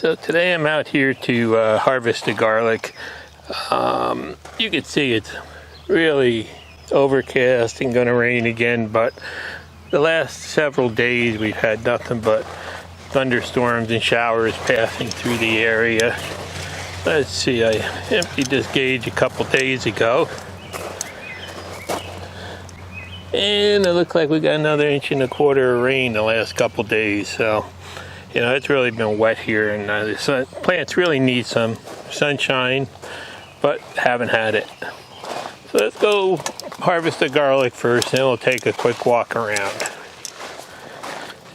So today I'm out here to harvest the garlic. You can see it's really overcast and going to rain again, but the last several days we've had nothing but thunderstorms and showers passing through the area. Let's see, I emptied this gauge a couple days ago, and it looks like we got another 1.25 inches of rain the last couple days. So you know, it's really been wet here, and the plants really need some sunshine, but haven't had it. So let's go harvest the garlic first, and then we'll take a quick walk around.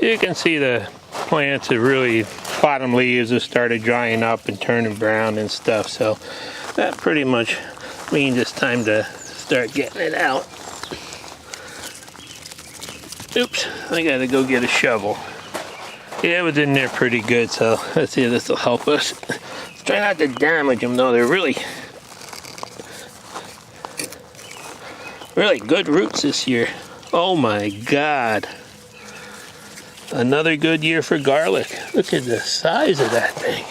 You can see the plants have really, bottom leaves have started drying up and turning brown and stuff, so that pretty much means it's time to start getting it out. Oops, I gotta go get a shovel. Yeah, it was in there pretty good, so let's see if this will help us. Let's try not to damage them, though. They're really good roots this year. Oh my God. Another good year for garlic. Look at the size of that thing.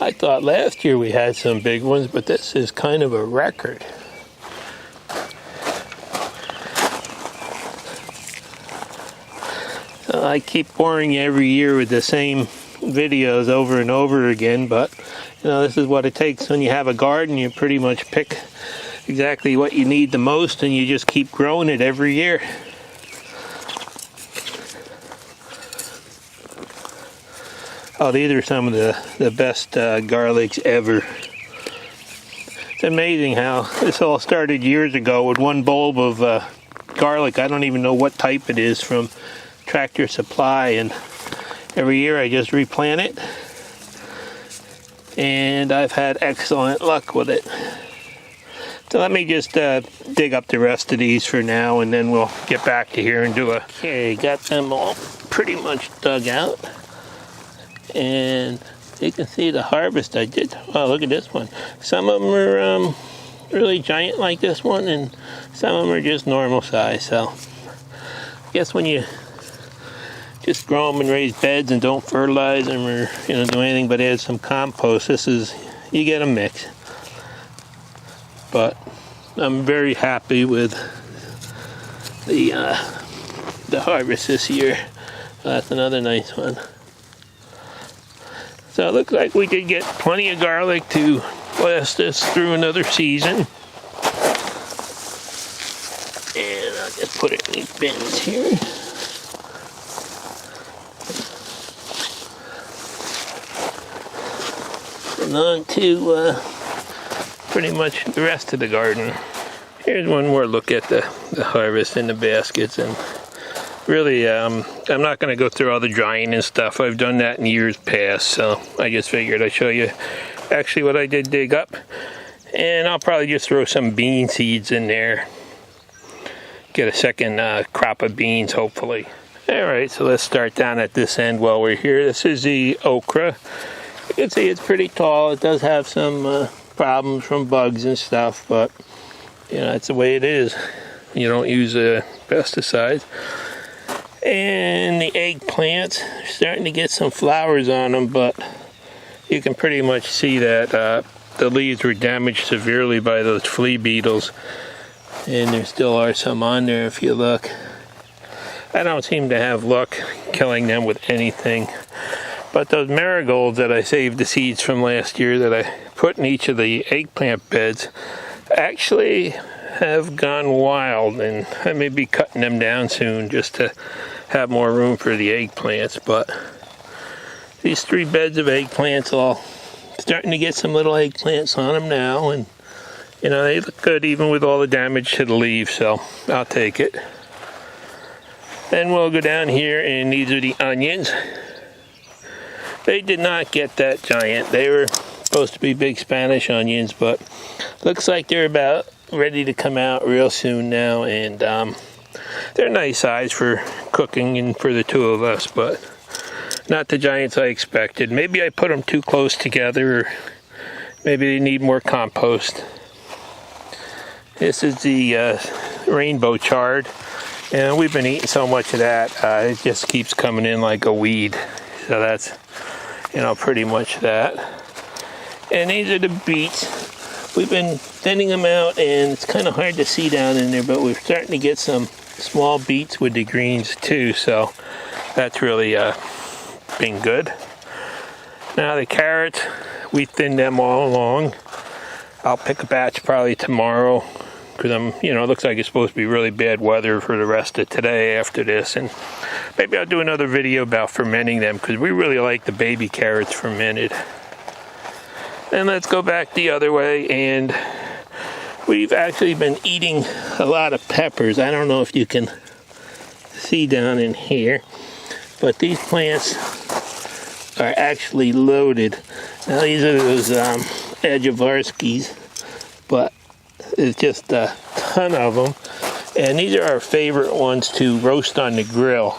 I thought last year we had some big ones, but this is kind of a record. I keep boring you every year with the same videos over and over again, but you know, this is what it takes when you have a garden. You pretty much pick exactly what you need the most, and you just keep growing it every year. Oh, these are some of the best garlics ever. It's amazing how this all started years ago with one bulb of garlic. I don't even know what type it is, from Tractor Supply, and every year I just replant it, and I've had excellent luck with it. So let me just dig up the rest of these for now, and then we'll get back to here and do a... Okay, got them all pretty much dug out, and you can see the harvest I did. Oh, look at this one. Some of them are really giant like this one, and some of them are just normal size. So I guess when you just grow them in raised beds and don't fertilize them or do anything but add some compost, you get a mix. But I'm very happy with the harvest this year. That's another nice one. So it looks like we did get plenty of garlic to last us through another season. And I'll just put it in these bins here. And on to pretty much the rest of the garden. Here's one more look at the harvest in the baskets, and really I'm not going to go through all the drying and stuff. I've done that in years past, so I just figured I'd show you actually what I did dig up, and I'll probably just throw some bean seeds in there, get a second crop of beans hopefully. Alright, so let's start down at this end while we're here. This is the okra. You can see it's pretty tall. It does have some problems from bugs and stuff, but that's the way it is. You don't use pesticides. And the eggplants are starting to get some flowers on them, but you can pretty much see that the leaves were damaged severely by those flea beetles, and there still are some on there if you look. I don't seem to have luck killing them with anything. But those marigolds that I saved the seeds from last year that I put in each of the eggplant beds actually have gone wild, and I may be cutting them down soon just to have more room for the eggplants. But these 3 beds of eggplants all starting to get some little eggplants on them now, and they look good even with all the damage to the leaves, so I'll take it. Then we'll go down here, and these are the onions. They did not get that giant. They were supposed to be big Spanish onions, but looks like they're about ready to come out real soon now, and they're nice size for cooking and for the 2 of us, but not the giants I expected. Maybe I put them too close together, or maybe they need more compost. This is the rainbow chard. And we've been eating so much of that, it just keeps coming in like a weed. So that's, you know, pretty much that. And these are the beets. We've been thinning them out, and it's kind of hard to see down in there, but we're starting to get some small beets with the greens too, so that's really been good. Now the carrots, we thinned them all along. I'll pick a batch probably tomorrow, because it looks like it's supposed to be really bad weather for the rest of today after this, and maybe I'll do another video about fermenting them, because we really like the baby carrots fermented. And let's go back the other way, and we've actually been eating a lot of peppers. I don't know if you can see down in here, but these plants are actually loaded. Now these are those Ajavarskis, but there's just a ton of them, and these are our favorite ones to roast on the grill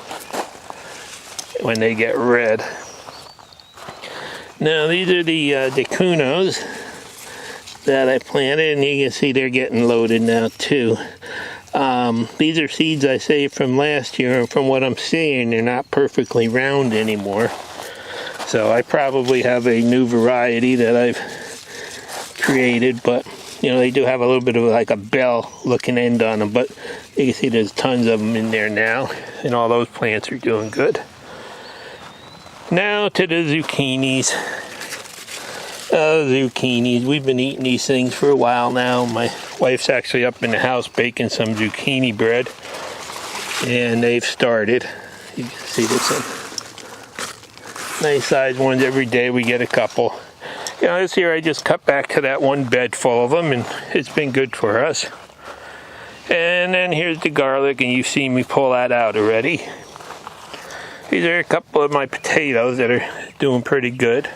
when they get red. Now these are the Zucchinis that I planted, and you can see they're getting loaded now too. These are seeds I saved from last year, and from what I'm seeing, they're not perfectly round anymore. So I probably have a new variety that I've created, but they do have a little bit of like a bell looking end on them, but you can see there's tons of them in there now, and all those plants are doing good. Now to the zucchinis. Zucchinis, we've been eating these things for a while now. My wife's actually up in the house baking some zucchini bread, and they've started. You can see there's some nice sized ones every day. We get a couple. This year I just cut back to that one bed full of them, and it's been good for us. And then here's the garlic, and you've seen me pull that out already. These are a couple of my potatoes that are doing pretty good.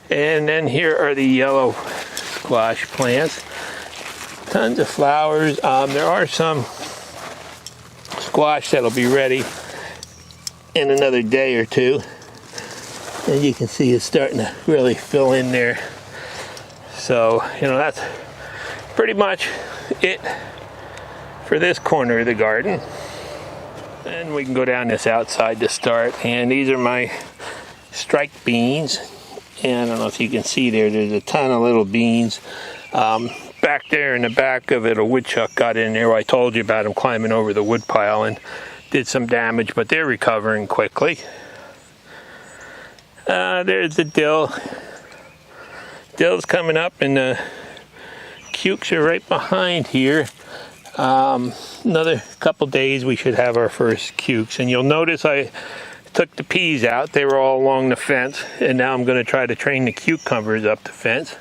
And then here are the yellow squash plants. Tons of flowers. There are some squash that'll be ready in another day or two. And you can see it's starting to really fill in there. So, that's pretty much it for this corner of the garden. And we can go down this outside to start. And these are my striped beans. And I don't know if you can see there's a ton of little beans. Back there in the back of it, a woodchuck got in there. I told you about him climbing over the wood pile and did some damage, but they're recovering quickly. There's the dill. Dill's coming up, and the cukes are right behind here. Another couple days we should have our first cukes, and you'll notice I took the peas out. They were all along the fence, and now I'm going to try to train the cucumbers up the fence.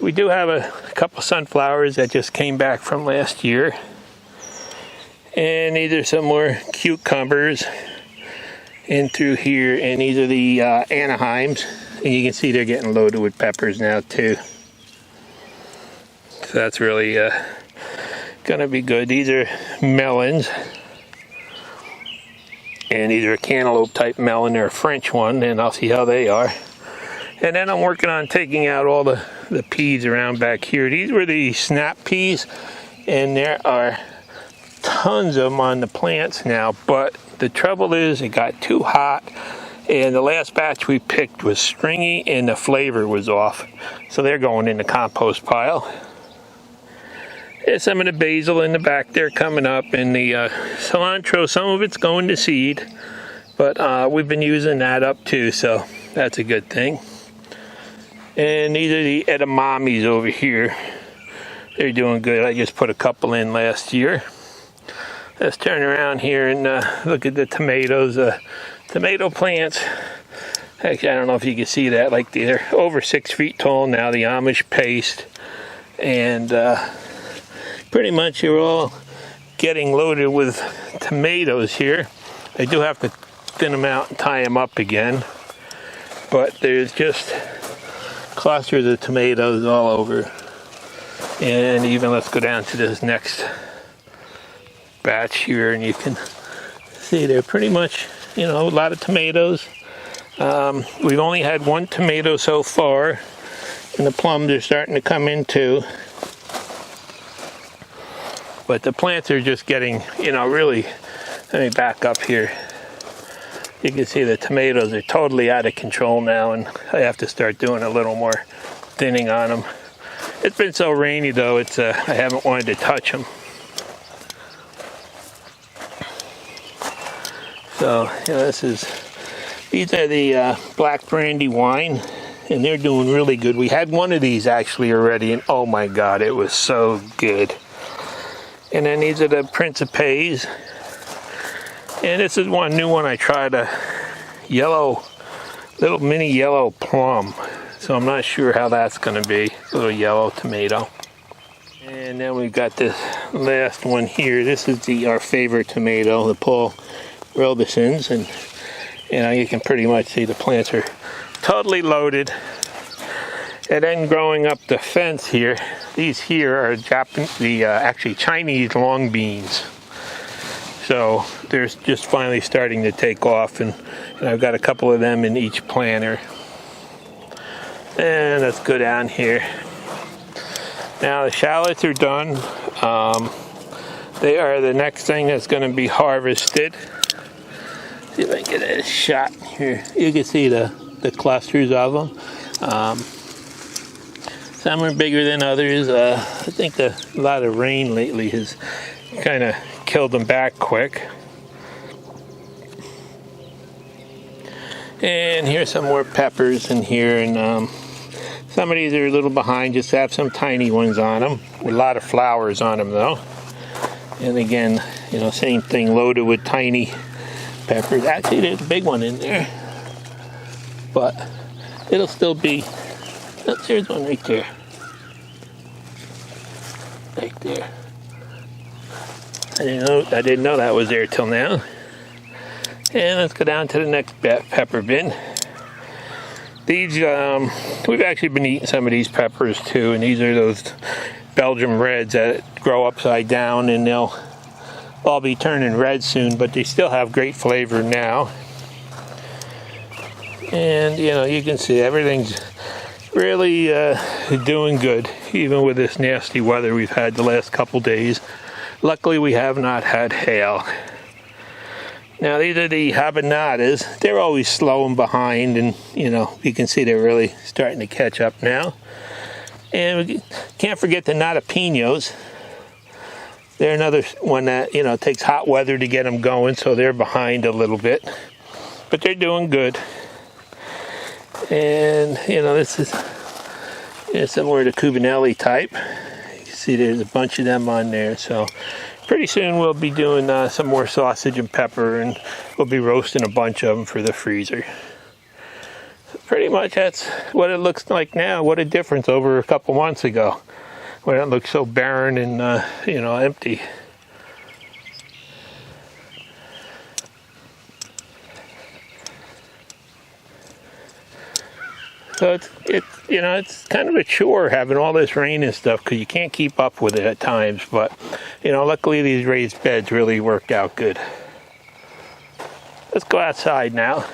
We do have a couple sunflowers that just came back from last year, and these are some more cucumbers in through here, and these are the Anaheims, and you can see they're getting loaded with peppers now too. So that's really gonna be good. These are melons, and these are a cantaloupe type melon. They're a French one, and I'll see how they are. And then I'm working on taking out all the peas around back here. These were the snap peas, and there are tons of them on the plants now, but the trouble is it got too hot, and the last batch we picked was stringy and the flavor was off, so they're going in the compost pile. There's some of the basil in the back there coming up, and the cilantro, some of it's going to seed, but we've been using that up too, so that's a good thing. And these are the edamames over here. They're doing good. I just put a couple in last year. Let's turn around here and look at the tomatoes. Tomato plants, actually I don't know if you can see that, like they're over 6 feet tall now, the Amish paste, and pretty much you're all getting loaded with tomatoes here. I do have to thin them out and tie them up again, but there's just clusters of tomatoes all over. And even let's go down to this next batch here, and you can see they're pretty much, a lot of tomatoes. We've only had one tomato so far, and the plums are starting to come in too. But the plants are just getting, really, let me back up here. You can see the tomatoes are totally out of control now, and I have to start doing a little more thinning on them. It's been so rainy though, I haven't wanted to touch them. So, these are the black brandy wine, and they're doing really good. We had one of these actually already, and oh my God, it was so good. And then these are the Principes. And this is one new one I tried, a little mini yellow plum. So I'm not sure how that's going to be, a little yellow tomato. And then we've got this last one here. This is our favorite tomato, the Paul Robeson's, and you can pretty much see the plants are totally loaded. And then growing up the fence here, these here are actually Chinese long beans. So they're just finally starting to take off, and I've got a couple of them in each planter. And let's go down here. Now the shallots are done. They are the next thing that's going to be harvested. See if I can get a shot here. You can see the clusters of them. Some are bigger than others. I think a lot of rain lately has kind of killed them back quick. And here's some more peppers in here, and some of these are a little behind, just have some tiny ones on them. A lot of flowers on them though. And again, same thing, loaded with tiny peppers. Actually, there's a big one in there, but it'll still be. Oh, there's one right there. Right there. I didn't know that was there till now. And let's go down to the next pepper bin. These, we've actually been eating some of these peppers too, and these are those Belgium reds that grow upside down, and they'll all be turning red soon, but they still have great flavor now. And you can see everything's really doing good, even with this nasty weather we've had the last couple days. Luckily we have not had hail. Now these are the habanadas. They're always slow and behind, and you can see they're really starting to catch up now. And we can't forget the natapinos. They're another one that takes hot weather to get them going, so they're behind a little bit, but they're doing good. And this is similar to Cubanelli type. You can see there's a bunch of them on there. So pretty soon we'll be doing some more sausage and pepper, and we'll be roasting a bunch of them for the freezer. So pretty much that's what it looks like now. What a difference over a couple months ago, when it looked so barren and empty. So it's kind of a chore having all this rain and stuff, because you can't keep up with it at times. But luckily these raised beds really worked out good. Let's go outside now.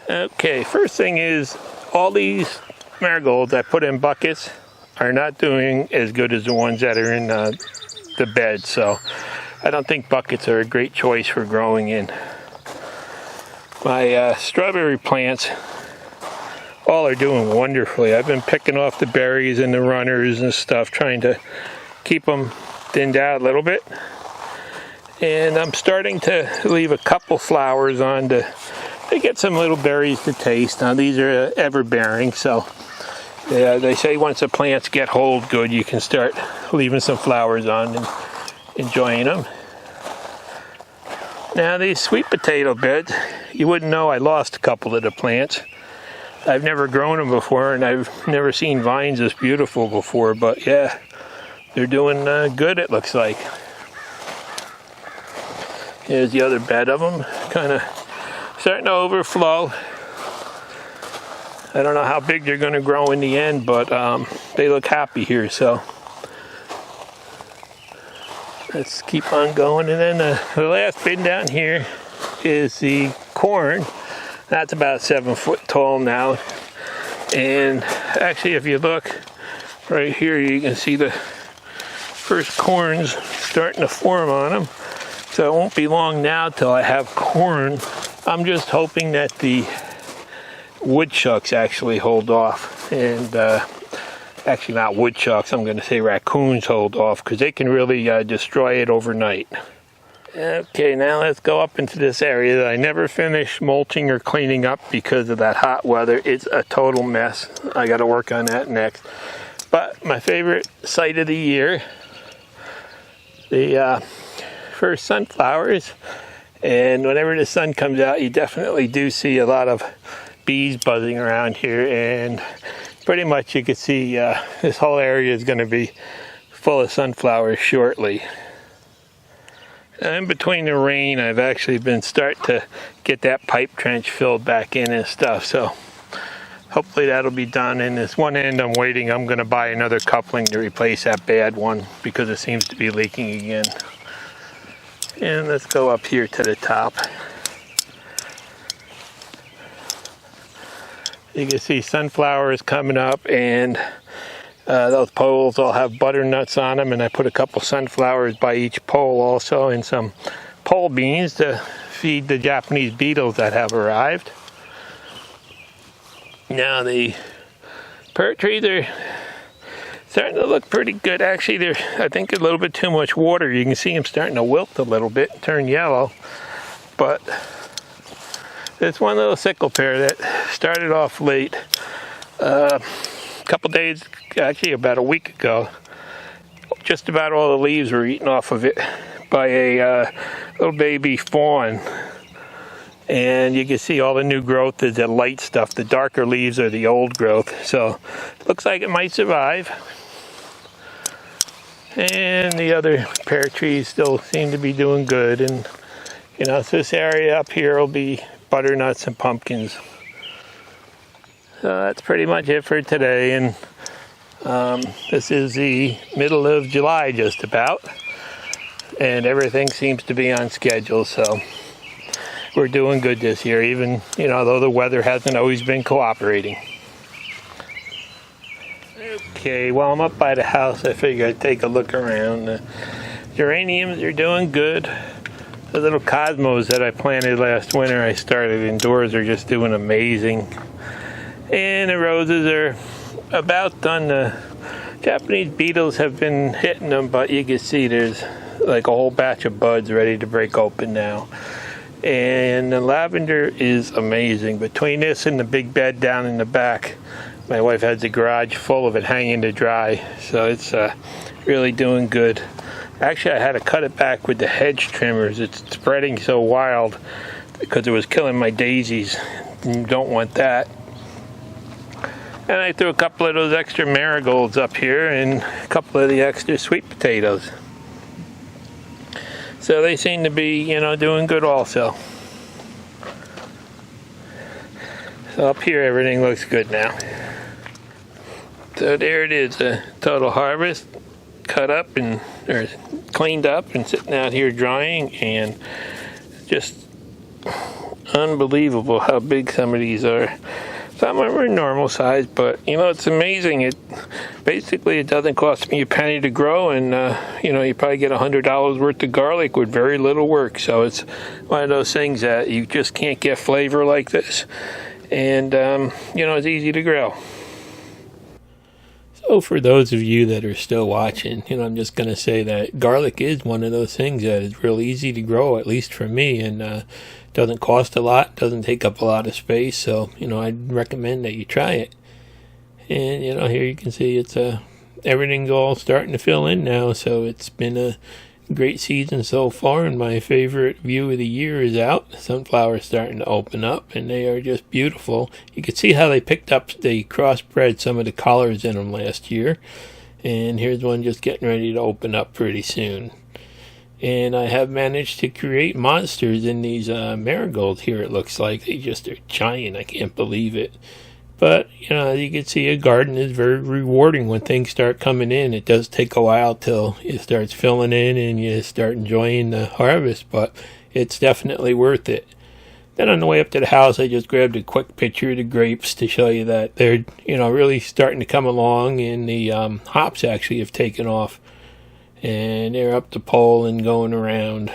Okay, first thing is, all these marigolds I put in buckets are not doing as good as the ones that are in the bed. So I don't think buckets are a great choice for growing in. My strawberry plants all are doing wonderfully. I've been picking off the berries and the runners and stuff, trying to keep them thinned out a little bit. And I'm starting to leave a couple flowers on to get some little berries to taste. Now these are ever-bearing, so they say once the plants get hold good, you can start leaving some flowers on and enjoying them. Now these sweet potato beds, you wouldn't know I lost a couple of the plants. I've never grown them before, and I've never seen vines this beautiful before, but yeah, they're doing good, it looks like. Here's the other bed of them, kind of starting to overflow. I don't know how big they're going to grow in the end, but they look happy here, so let's keep on going. And then the last bin down here is the corn. That's about 7 foot tall now. And actually, if you look right here, you can see the first corn's starting to form on them. So it won't be long now till I have corn. I'm just hoping that the woodchucks actually hold off, and actually not woodchucks, I'm going to say raccoons hold off, because they can really destroy it overnight. Okay, now let's go up into this area that I never finished mulching or cleaning up because of that hot weather. It's a total mess. I got to work on that next. But my favorite sight of the year, the first sunflowers. And whenever the sun comes out, you definitely do see a lot of bees buzzing around here. And pretty much you can see this whole area is going to be full of sunflowers shortly. And in between the rain, I've actually been starting to get that pipe trench filled back in and stuff. So hopefully that'll be done. And this one end I'm waiting, I'm going to buy another coupling to replace that bad one because it seems to be leaking again. And let's go up here to the top. You can see sunflowers coming up, and those poles all have butternuts on them, and I put a couple sunflowers by each pole also, and some pole beans to feed the Japanese beetles that have arrived. Now the pear trees are starting to look pretty good. Actually, they're, I think, a little bit too much water. You can see them starting to wilt a little bit, turn yellow. But this one little sickle pear that started off late, a couple days, actually about a week ago, just about all the leaves were eaten off of it by a little baby fawn. And you can see all the new growth is the light stuff. The darker leaves are the old growth. So it looks like it might survive. And the other pear trees still seem to be doing good. And you know, so this area up here will be butternuts and pumpkins. So that's pretty much it for today. And this is the middle of July just about. And everything seems to be on schedule. So we're doing good this year, even, you know, though the weather hasn't always been cooperating. Okay, while I'm up by the house, I figure I'd take a look around. The geraniums are doing good. The little cosmos that I planted last winter, I started indoors, are just doing amazing. And the roses are about done. The Japanese beetles have been hitting them, but you can see there's like a whole batch of buds ready to break open now. And the lavender is amazing. Between this and the big bed down in the back, my wife has a garage full of it hanging to dry. So it's really doing good. Actually, I had to cut it back with the hedge trimmers. It's spreading so wild because it was killing my daisies. You don't want that. And I threw a couple of those extra marigolds up here and a couple of the extra sweet potatoes. So they seem to be, you know, doing good also. So up here everything looks good now. So there it is, a total harvest, cut up and or cleaned up and sitting out here drying, and just unbelievable how big some of these are. Some of them are normal size, but you know, it's amazing. It doesn't cost me a penny to grow, and you know, you probably get $100 worth of garlic with very little work. So it's one of those things that you just can't get flavor like this, and you know, it's easy to grow. So for those of you that are still watching, you know, I'm just going to say that garlic is one of those things that is real easy to grow, at least for me, and doesn't cost a lot, doesn't take up a lot of space. So, you know, I'd recommend that you try it. And, you know, here you can see it's everything's all starting to fill in now. So it's been a great season so far, and my favorite view of the year is out. The sunflowers starting to open up, and they are just beautiful. You can see how they picked up, they crossbred some of the colors in them last year, and here's one just getting ready to open up pretty soon. And I have managed to create monsters in these marigolds here. It looks like they just are giant. I can't believe it. But, you know, you can see a garden is very rewarding when things start coming in. It does take a while till it starts filling in and you start enjoying the harvest, but it's definitely worth it. Then on the way up to the house, I just grabbed a quick picture of the grapes to show you that they're, you know, really starting to come along, and the hops actually have taken off. and they're up the pole and going around.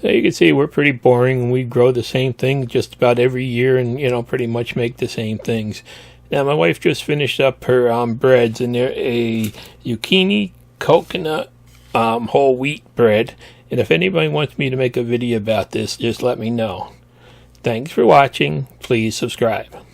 So you can see we're pretty boring. We grow the same thing just about every year, and pretty much make the same things. Now my wife just finished up her breads, and they're a zucchini coconut whole wheat bread. And if anybody wants me to make a video about this, just let me know. Thanks for watching. Please subscribe.